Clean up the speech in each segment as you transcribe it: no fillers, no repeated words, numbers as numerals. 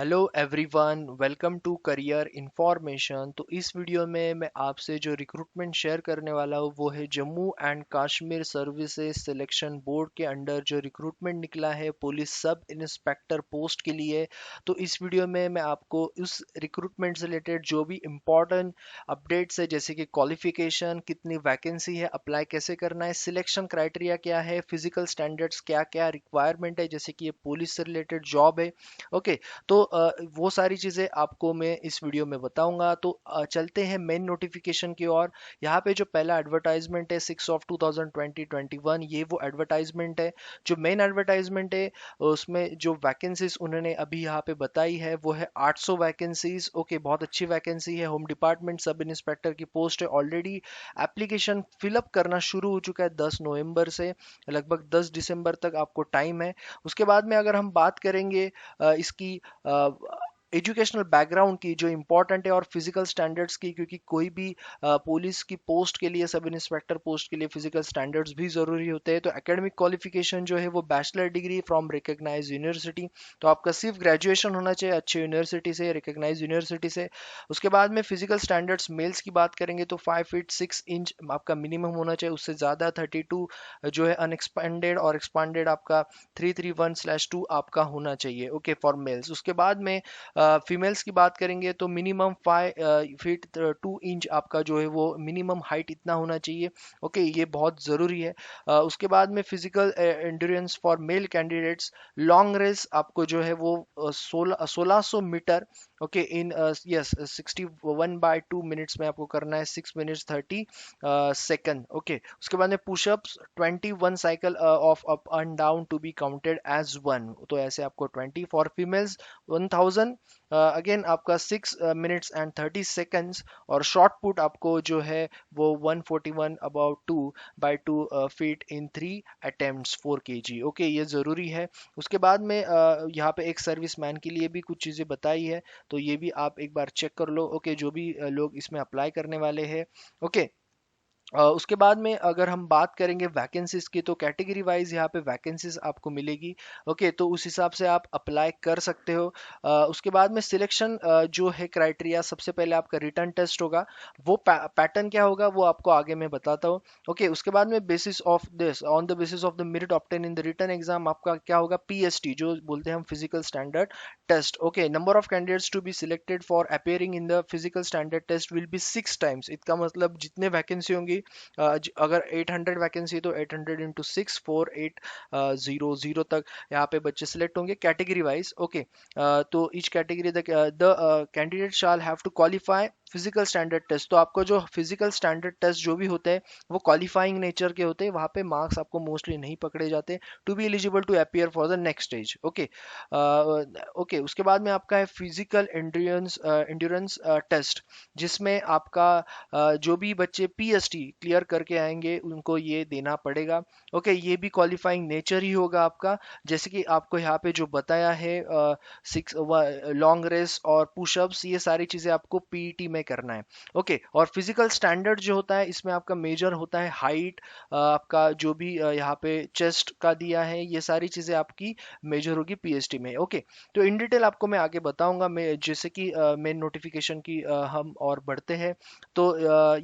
Hello everyone, welcome to career information. तो इस video में मैं आपसे जो रिक्रूटमेंट शेयर करने वाला हूँ वो है Jammu and Kashmir services selection board के अंडर जो रिक्रूटमेंट निकला है पुलिस सब इंस्पेक्टर पोस्ट के लिए। तो इस वीडियो में मैं आपको उस रिक्रूटमेंट से रिलेटेड जो भी इम्पोर्टेंट अपडेट्स है, जैसे कि क्वालिफिकेशन, कितनी वैकेंसी है, अप्लाई कैसे करना है, सिलेक्शन क्राइटेरिया क्या है, फिजिकल स्टैंडर्ड्स क्या क्या रिक्वायरमेंट है, जैसे कि ये पुलिस से रिलेटेड जॉब है। ओके। तो वो सारी चीज़ें आपको मैं इस वीडियो में बताऊंगा। तो चलते हैं मेन नोटिफिकेशन की ओर। यहाँ पे जो पहला एडवर्टाइजमेंट है 6 ऑफ 2020-21, ये वो एडवर्टाइजमेंट है। जो मेन एडवर्टाइजमेंट है उसमें जो वैकेंसीज उन्होंने अभी यहाँ पे बताई है वो है 800 वैकेंसीज। ओके, बहुत अच्छी वैकेंसी है। होम डिपार्टमेंट सब इंस्पेक्टर की पोस्ट है। ऑलरेडी एप्लीकेशन फिलअप करना शुरू हो चुका है 10 नवंबर से। लगभग 10 दिसंबर तक आपको टाइम है। उसके बाद में अगर हम बात करेंगे इसकी एजुकेशनल बैकग्राउंड की, जो इम्पोर्टेंट है, और फिजिकल स्टैंडर्ड्स की, क्योंकि कोई भी पुलिस की पोस्ट के लिए, सब इंस्पेक्टर पोस्ट के लिए फिजिकल स्टैंडर्ड्स भी ज़रूरी होते हैं। तो एकेडमिक क्वालिफिकेशन जो है वो bachelor degree from recognise university. तो आपका सिर्फ ग्रेजुएशन होना चाहिए अच्छे यूनिवर्सिटी से, रिकग्नाइज यूनिवर्सिटी से। उसके बाद में फिजिकल स्टैंडर्ड्स मेल्स की बात करेंगे तो 5 फीट 6 इंच आपका मिनिमम होना चाहिए। उससे ज़्यादा 32 जो है अनएक्सपेंडेड, और एक्सपांडेड आपका 331/2 आपका होना चाहिए। Okay, for mails. उसके बाद में फीमेल्स की बात करेंगे तो मिनिमम 5 फीट 2 इंच आपका जो है वो मिनिमम हाइट इतना होना चाहिए। ओके, ये बहुत ज़रूरी है। उसके बाद में physical endurance for male candidates, long race आपको जो है वो 1600 metre. Okay, in yes 61/2 minutes में आपको करना है, 6 मिनट्स 30 सेकंड। ओके, उसके बाद में push ups 21 cycle of up and down to be counted as one. तो ऐसे आपको 20 फॉर फीमेल्स 1000, अगेन आपका 6 मिनट्स 30 सेकंड्स। और शॉर्ट पुट आपको जो है वो 141 about 2/2 feet in 3 attempts 4 kg। Okay, ये ज़रूरी है। उसके बाद में यहाँ पे एक सर्विस मैन के लिए भी कुछ चीज़ें बताई है, तो ये भी आप एक बार चेक कर लो। ओके, जो भी लोग इसमें अप्लाई करने वाले हैं। ओके। उसके बाद में अगर हम बात करेंगे वैकेंसीज की, तो कैटेगरी वाइज यहाँ पे वैकेंसीज आपको मिलेगी। ओके, तो उस हिसाब से आप अप्लाई कर सकते हो। उसके बाद में सिलेक्शन जो है क्राइटेरिया, सबसे पहले आपका रिटर्न टेस्ट होगा। वो पैटर्न क्या होगा वो आपको आगे मैं बताता हूँ। ओके, उसके बाद में basis of this, on the basis of the merit obtain in the written exam, आपका क्या होगा, पीएसटी जो बोलते हैं हम, physical standard test. Okay, number of candidates to be selected for appearing in the physical standard test will be 6 times. इसका मतलब जितने वैकेंसी होंगी, अगर 800 वैकेंसी तो 800 इंटू 6 4800 तक यहाँ पे बच्चे सिलेक्ट होंगे कैटेगरी वाइज। ओके, तो each category the candidate shall have to qualify physical standard test. तो आपको जो फिजिकल स्टैंडर्ड टेस्ट जो भी होते हैं वो क्वालिफाइंग नेचर के होते हैं, वहाँ पे मार्क्स आपको मोस्टली नहीं पकड़े जाते, to be eligible to appear for the next stage. Okay. Okay, उसके बाद में आपका है फिजिकल एंड्योरेंस टेस्ट, जिसमें आपका जो भी बच्चे पीएसटी क्लियर करके आएंगे उनको ये देना पड़ेगा। ओके, ये भी क्वालिफाइंग नेचर ही होगा आपका, जैसे कि आपको यहाँ पे जो बताया है, सिक्स लॉन्ग रेस और पुशअप्स, ये सारी चीज़ें आपको पीईटी में करना है। ओके, और फिजिकल स्टैंडर्ड जो होता है इसमें आपका मेजर होता है हाइट, आपका जो भी यहाँ पे चेस्ट का दिया है, ये सारी चीज़ें आपकी मेजर होगी पीएसटी में। ओके, तो इन डिटेल आपको मैं आगे बताऊंगा। मैं जैसे कि मेन नोटिफिकेशन की हम और बढ़ते हैं। तो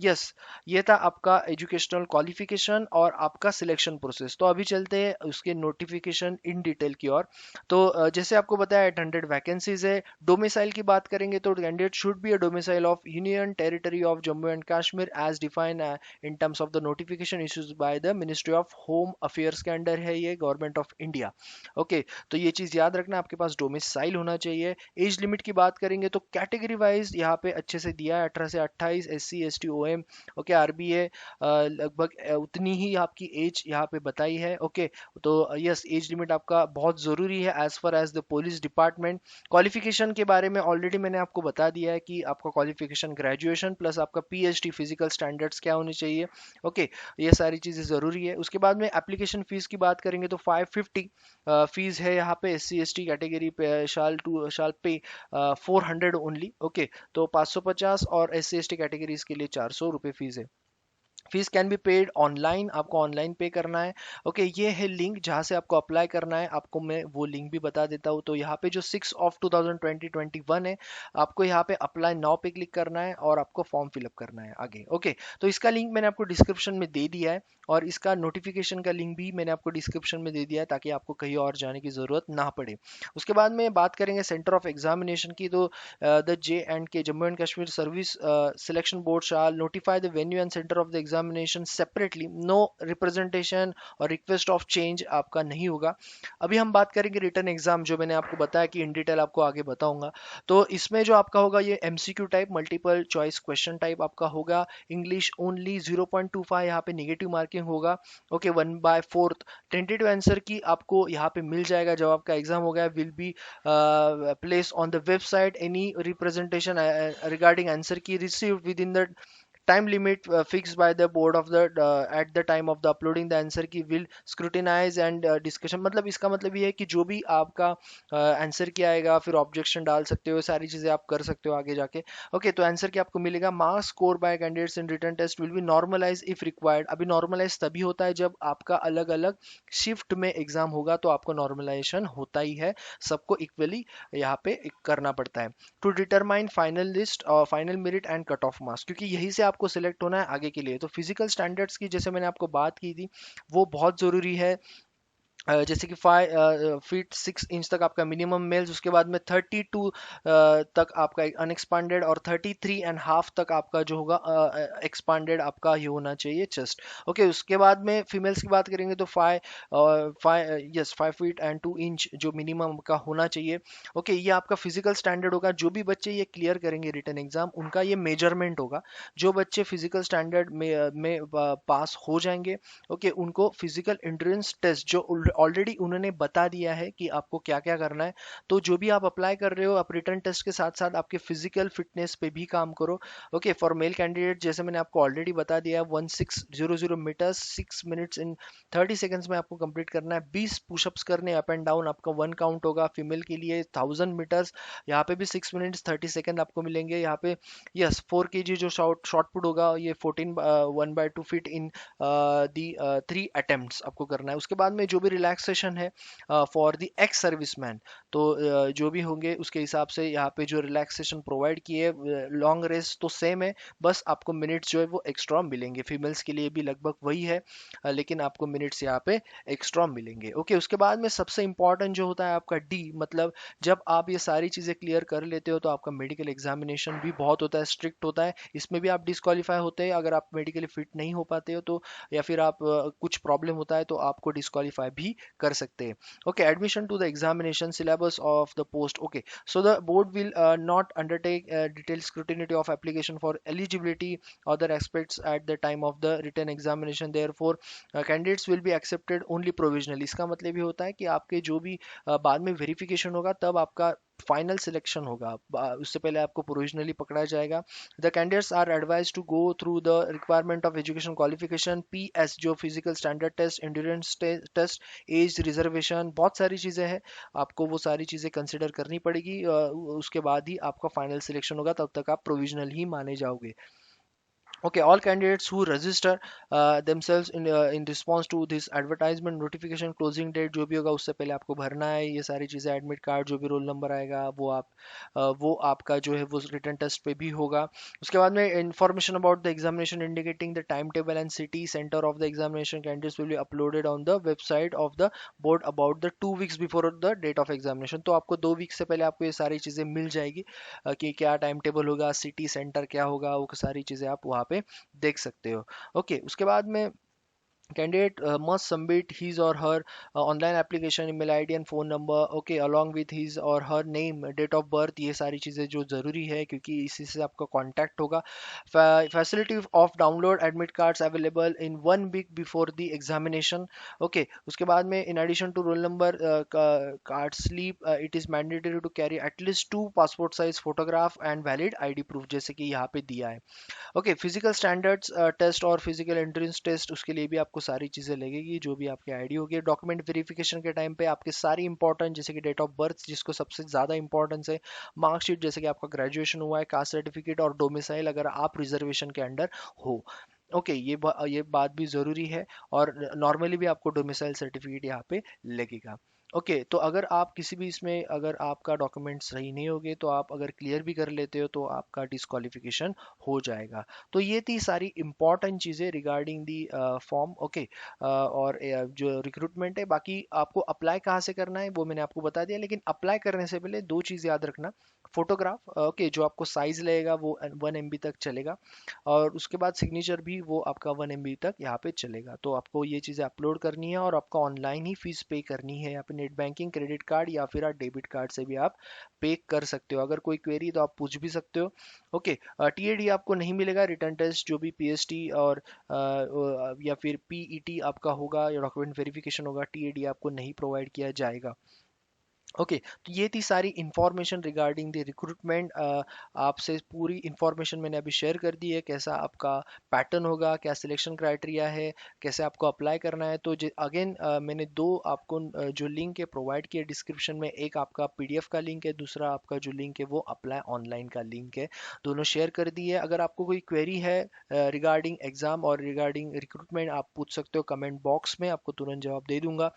यस, ये था आपका एजुकेशनल क्वालिफिकेशन और आपका सिलेक्शन प्रोसेस। तो अभी चलते हैं उसके नोटिफिकेशन इन डिटेल की ओर। तो जैसे आपको बताया 800 वैकेंसीज है। डोमिसाइल की बात करेंगे तो candidate should be a domicile of union territory of Jammu and Kashmir as define in terms of the notification issues by the ministry of home affairs के अंडर है ये, गवर्नमेंट ऑफ इंडिया। ओके, तो ये चीज़ याद रखना, आपके पास डोमिसाइल होना चाहिए। एज लिमिट की बात करेंगे तो कैटेगरी वाइज यहाँ पे अच्छे से दिया है, 18 से 28, SC ST OM। Okay, RBA लगभग उतनी ही आपकी एज यहाँ पे बताई है। ओके, तो यस, एज लिमिट आपका बहुत ज़रूरी है as far as the police department. Qualification के बारे में ऑलरेडी मैंने आपको बता दिया है कि आपका क्वालिफिकेशन ग्रेजुएशन प्लस आपका पीएचडी फिजिकल स्टैंडर्ड्स क्या होने चाहिए। ओके, ये सारी चीज़ें ज़रूरी है। उसके बाद में एप्लीकेशन फीस की बात करेंगे तो 550 फीस है यहाँ पे। SC ST कैटेगरी पे शाल पे 400 ओनली। ओके, तो 550, और SC ST कैटेगरीज के लिए 400 रुपये फीस है। Fees can be paid online, आपको ऑनलाइन पे करना है। ओके, ये है लिंक जहाँ से आपको अप्लाई करना है, आपको मैं वो लिंक भी बता देता हूँ। तो यहाँ पे जो 6 of 2021 है, आपको यहाँ पे अप्लाई नाउ पे क्लिक करना है और आपको फॉर्म फिलअप करना है आगे। ओके, तो इसका लिंक मैंने आपको डिस्क्रिप्शन में दे दिया है, और इसका नोटिफिकेशन का लिंक भी मैंने आपको डिस्क्रिप्शन में दे दिया है, ताकि आपको कहीं और जाने की ज़रूरत ना पड़े। उसके बाद में बात करेंगे सेंटर ऑफ एग्जामिनेशन की। तो the J&K Jammu and Kashmir Service Selection Board shall notify the venue and center of the examination separately. No representation और request of change आपका नहीं होगा। अभी हम बात करेंगे रिटर्न एग्जाम, जो मैंने आपको बताया कि इन डिटेल आपको आगे बताऊंगा। तो इसमें जो आपका होगा ये MCQ type, multiple choice question type आपका होगा। इंग्लिश ओनली 0.25 यहाँ पे नेगेटिव मार्किंग होगा। ओके, 1/4 टेंटेटिव आंसर की आपको यहाँ पे मिल जाएगा। जब आपका एग्जाम हो गया, will be placed on the website. Any representation regarding answer key received within the time limit fixed by the board of the at the time of the uploading the answer key will scrutinize and discussion। मतलब इसका मतलब ये है कि जो भी आपका answer की आएगा, फिर ऑब्जेक्शन डाल सकते हो, सारी चीजें आप कर सकते हो आगे जाके। ओके, तो आंसर की आपको मिलेगा। Marks score by candidates in written test will be normalise if required. अभी नॉर्मलाइज तभी होता है जब आपका अलग अलग शिफ्ट में एग्जाम होगा, तो आपको नॉर्मलाइजेशन होता ही है, सबको इक्वली यहाँ पे करना पड़ता है। टू डिटरमाइन फाइनल लिस्ट और final merit and cut off marks, क्योंकि यही से आपको सिलेक्ट होना है आगे के लिए। तो फिजिकल स्टैंडर्ड्स की जैसे मैंने आपको बात की थी, वो बहुत ज़रूरी है। जैसे कि 5 फीट 6 इंच तक आपका मिनिमम मेल्स, उसके बाद में 32 तक आपका अनएक्सपांडेड, और 33.5 तक आपका जो होगा एक्सपांडेड आपका ये होना चाहिए चेस्ट। ओके, उसके बाद में फीमेल्स की बात करेंगे तो 5 फीट एंड 2 इंच जो मिनिमम का होना चाहिए। ओके, ये आपका फिजिकल स्टैंडर्ड होगा। जो भी बच्चे ये क्लियर करेंगे रिटन एग्जाम, उनका ये मेजरमेंट होगा। जो बच्चे फिजिकल स्टैंडर्ड में पास हो जाएंगे, ओके, उनको फिजिकल एंड्योरेंस टेस्ट जो ऑलरेडी उन्होंने बता दिया है कि आपको क्या क्या करना है, तो जो भी आप अप्लाई कर रहे हो, आप रिटर्न टेस्ट के साथ साथ आपके फिजिकल फिटनेस पे भी काम करो। ओके, फॉर मेल कैंडिडेट जैसे मैंने आपको ऑलरेडी बता दिया है, 1600 मीटर्स 6 मिनट्स इन 30 सेकेंड्स में आपको कंप्लीट करना है। 20 पुशअप्स करने अप एंड डाउन, आपका 1 काउंट होगा। फीमेल के लिए 1000 मीटर्स, यहाँ पे भी 6 मिनट्स 30 सेकेंड आपको मिलेंगे। यहाँ पे यस 4 kg जो शॉर्ट शॉर्ट पुट होगा, ये 1/2 फीट इन दी 3 अटेम्प्ट्स आपको करना है। उसके बाद में जो भी रिलैक्सेशन है फॉर द एक्स सर्विसमैन, तो जो भी होंगे उसके हिसाब से यहाँ पे जो रिलैक्सेशन प्रोवाइड किए। लॉन्ग रेस तो सेम है, बस आपको मिनट्स जो है वो एक्स्ट्रा मिलेंगे। फीमेल्स के लिए भी लगभग वही है, लेकिन आपको मिनट्स यहाँ पे एक्स्ट्रा मिलेंगे। ओके, उसके बाद में सबसे इंपॉर्टेंट जो होता है आपका डी, मतलब जब आप ये सारी चीज़ें क्लियर कर लेते हो, तो आपका मेडिकल एग्जामिनेशन भी बहुत होता है, स्ट्रिक्ट होता है। इसमें भी आप डिस्क्वालीफाई होते हैं अगर आप मेडिकली फिट नहीं हो पाते हो तो, या फिर आप कुछ प्रॉब्लम होता है तो आपको डिस्क्वालीफाई भी कर सकते हैं। Okay, admission to the examination syllabus of the post. Okay, so the board will not undertake detailed scrutiny of application for eligibility other aspects at the time of the written examination, therefore candidates will be accepted only provisionally। इसका मतलब ये होता है कि आपके जो भी बाद में वेरिफिकेशन होगा, तब आपका फाइनल सिलेक्शन होगा। उससे पहले आपको प्रोविजनली पकड़ा जाएगा। The candidates are advise to go through the requirement of education qualification, PS जो physical standard test, endurance test, age reservation, बहुत सारी चीज़ें हैं, आपको वो सारी चीज़ें कंसिडर करनी पड़ेगी। उसके बाद ही आपका फाइनल सिलेक्शन होगा, तब तक आप प्रोविजनल ही माने जाओगे। Okay, all candidates who register themselves in response to this advertisement notification closing date जो भी होगा उससे पहले आपको भरना है ये सारी चीज़ें। एडमिट कार्ड, जो भी रोल नंबर आएगा वो आपका जो है वो रिटर्न टेस्ट पे भी होगा। उसके बाद में information about the examination indicating the time table and city centre of the examination candidates will be uploaded on the website of the board about the 2 weeks before the date of examination. तो आपको 2 week से पहले आपको ये सारी चीज़ें मिल जाएगी कि क्या टाइम टेबल होगा, सिटी सेंटर क्या होगा, वो सारी चीज़ें आप वहाँ पे देख सकते हो। ओके, उसके बाद में candidate must submit his or her online application, email id and phone number, okay, along with his or her name, date of birth। ये सारी चीज़ें जो ज़रूरी है, क्योंकि इसी से आपका कांटेक्ट होगा। Facility of download admit cards available in 1 week before the examination. Okay, उसके बाद में in addition to roll number card slip it is mandatory to carry at least 2 passport size photograph and valid ID proof, जैसे कि यहाँ पे दिया है। Okay, physical standards test और फिजिकल एंट्रेंस टेस्ट, उसके लिए भी आपको सारी चीज़ें लगेगी, जो भी आपकी आईडी होगी। डॉक्यूमेंट वेरिफिकेशन के टाइम पे आपके सारी इंपॉर्टेंट, जैसे कि डेट ऑफ बर्थ जिसको सबसे ज़्यादा इंपॉर्टेंस है, मार्कशीट जैसे कि आपका ग्रेजुएशन हुआ है, कास्ट सर्टिफिकेट और डोमिसाइल अगर आप रिजर्वेशन के अंडर हो। ओके, ये बात भी ज़रूरी है। और नॉर्मली भी आपको डोमिसाइल सर्टिफिकेट यहाँ पे लगेगा। ओके, तो अगर आप किसी भी इसमें, अगर आपका डॉक्यूमेंट सही नहीं होगे तो आप अगर क्लियर भी कर लेते हो तो आपका डिस्क्वालिफिकेशन हो जाएगा। तो ये थी सारी इंपॉर्टेंट चीज़ें रिगार्डिंग दी फॉर्म। ओके, और जो रिक्रूटमेंट है, बाकी आपको अप्लाई कहाँ से करना है वो मैंने आपको बता दिया, लेकिन अप्लाई करने से पहले दो चीज़ याद रखना। फोटोग्राफ, ओके, जो आपको साइज लगेगा वो 1 MB तक चलेगा, और उसके बाद सिग्नेचर भी वो आपका 1 MB तक यहाँ पे चलेगा। तो आपको ये चीज़ें अपलोड करनी है और आपका ऑनलाइन ही फीस पे करनी है। यहाँ पे नेट बैंकिंग, क्रेडिट कार्ड या फिर आप डेबिट कार्ड से भी आप पे कर सकते हो। अगर कोई क्वेरी तो आप पूछ भी सकते हो। ओके, टीएडी आपको नहीं मिलेगा, रिटर्न टेस्ट जो भी पीएसटी और या फिर पीईटी आपका होगा या डॉक्यूमेंट वेरिफिकेशन होगा, टीएडी आपको नहीं प्रोवाइड किया जाएगा। ओके, तो ये थी सारी इंफॉर्मेशन रिगार्डिंग द रिक्रूटमेंट। आपसे पूरी इंफॉर्मेशन मैंने अभी शेयर कर दी है, कैसा आपका पैटर्न होगा, क्या सिलेक्शन क्राइटेरिया है, कैसे आपको अप्लाई करना है। तो अगेन मैंने दो आपको जो लिंक है प्रोवाइड किया डिस्क्रिप्शन में, एक आपका पीडीएफ का लिंक है, दूसरा आपका जो लिंक है वो अप्लाई ऑनलाइन का लिंक है। दोनों शेयर कर दी है। अगर आपको कोई क्वेरी है रिगार्डिंग एग्जाम और रिगार्डिंग रिक्रूटमेंट, आप पूछ सकते हो कमेंट बॉक्स में, आपको तुरंत जवाब दे दूंगा।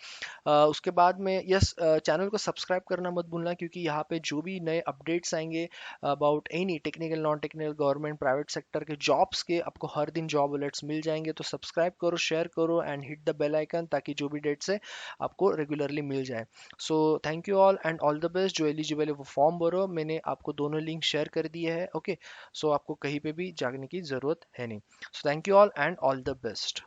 उसके बाद में यस, चैनल को सब्सक्राइब करना मत भूलना, क्योंकि यहाँ पे जो भी नए अपडेट्स आएंगे about any technical, non technical, government, private sector के जॉब्स के, आपको हर दिन जॉब अलर्ट्स मिल जाएंगे। तो सब्सक्राइब करो, शेयर करो and hit the bell icon, ताकि जो भी डेट्स है आपको रेगुलरली मिल जाए। So thank you all and all the best. जो एलिजिबल है वो फॉर्म भरो, मैंने आपको दोनों लिंक शेयर कर दिए हैं। ओके, सो आपको कहीं पे भी जाने की ज़रूरत है नहीं। सो thank you all and all the best.